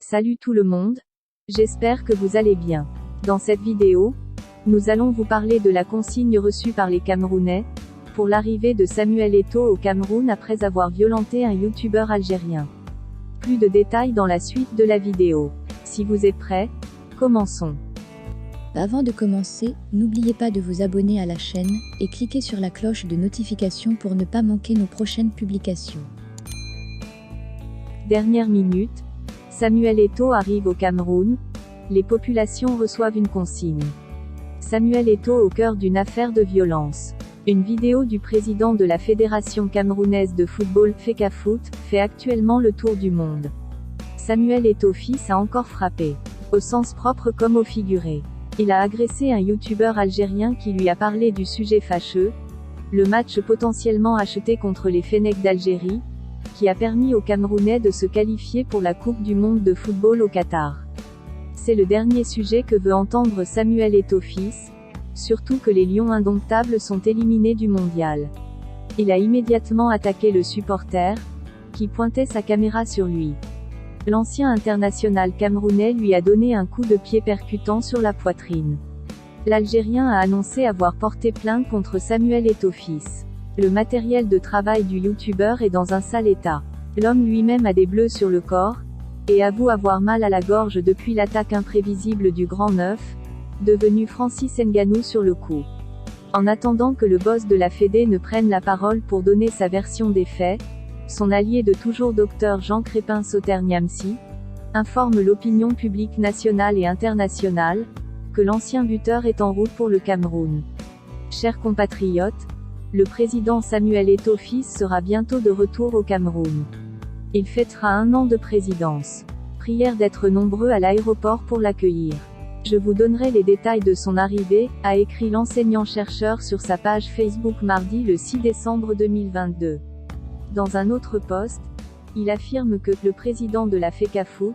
Salut tout le monde, j'espère que vous allez bien. Dans cette vidéo, nous allons vous parler de la consigne reçue par les Camerounais, pour l'arrivée de Samuel Eto'o au Cameroun après avoir violenté un youtubeur algérien. Plus de détails dans la suite de la vidéo. Si vous êtes prêts, commençons. Avant de commencer, n'oubliez pas de vous abonner à la chaîne, et cliquez sur la cloche de notification pour ne pas manquer nos prochaines publications. Dernière minute, Samuel Eto'o arrive au Cameroun, les populations reçoivent une consigne. Samuel Eto'o au cœur d'une affaire de violence. Une vidéo du président de la Fédération camerounaise de football, FECAFOOT, fait actuellement le tour du monde. Samuel Eto'o fils a encore frappé, au sens propre comme au figuré. Il a agressé un youtubeur algérien qui lui a parlé du sujet fâcheux, le match potentiellement acheté contre les Fennecs d'Algérie, qui a permis aux Camerounais de se qualifier pour la Coupe du monde de football au Qatar. C'est le dernier sujet que veut entendre Samuel Eto'o fils, surtout que les Lions indomptables sont éliminés du mondial. Il a immédiatement attaqué le supporter, qui pointait sa caméra sur lui. L'ancien international camerounais lui a donné un coup de pied percutant sur la poitrine. L'Algérien a annoncé avoir porté plainte contre Samuel Eto'o fils. Le matériel de travail du youtubeur est dans un sale état. L'homme lui-même a des bleus sur le corps, et avoue avoir mal à la gorge depuis l'attaque imprévisible du Grand Neuf, devenu Francis Ngannou sur le coup. En attendant que le boss de la Fédé ne prenne la parole pour donner sa version des faits, son allié de toujours Dr Jean Crépin Sauter-Niamsi, informe l'opinion publique nationale et internationale, que l'ancien buteur est en route pour le Cameroun. Chers compatriotes, le président Samuel Eto'o fils sera bientôt de retour au Cameroun. Il fêtera 1 an de présidence. Prière d'être nombreux à l'aéroport pour l'accueillir. Je vous donnerai les détails de son arrivée, a écrit l'enseignant-chercheur sur sa page Facebook mardi le 6 décembre 2022. Dans un autre post, il affirme que le président de la FECAFOOT,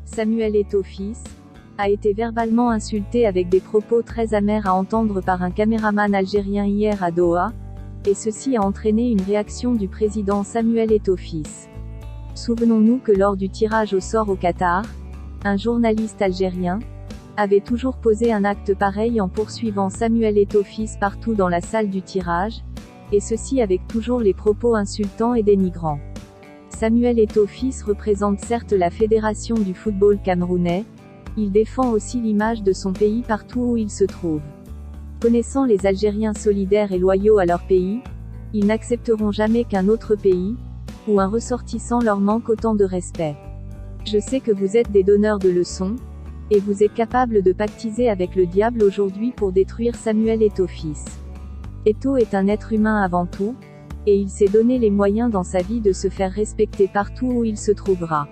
Samuel Eto'o fils, a été verbalement insulté avec des propos très amers à entendre par un caméraman algérien hier à Doha, et ceci a entraîné une réaction du président Samuel Eto'o fils. Souvenons-nous que lors du tirage au sort au Qatar, un journaliste algérien avait toujours posé un acte pareil en poursuivant Samuel Eto'o fils partout dans la salle du tirage, et ceci avec toujours les propos insultants et dénigrants. Samuel Eto'o fils représente certes la fédération du football camerounais, il défend aussi l'image de son pays partout où il se trouve. Connaissant les Algériens solidaires et loyaux à leur pays, ils n'accepteront jamais qu'un autre pays, ou un ressortissant leur manque autant de respect. Je sais que vous êtes des donneurs de leçons, et vous êtes capables de pactiser avec le diable aujourd'hui pour détruire Samuel Eto'o fils. Eto'o est un être humain avant tout, et il s'est donné les moyens dans sa vie de se faire respecter partout où il se trouvera.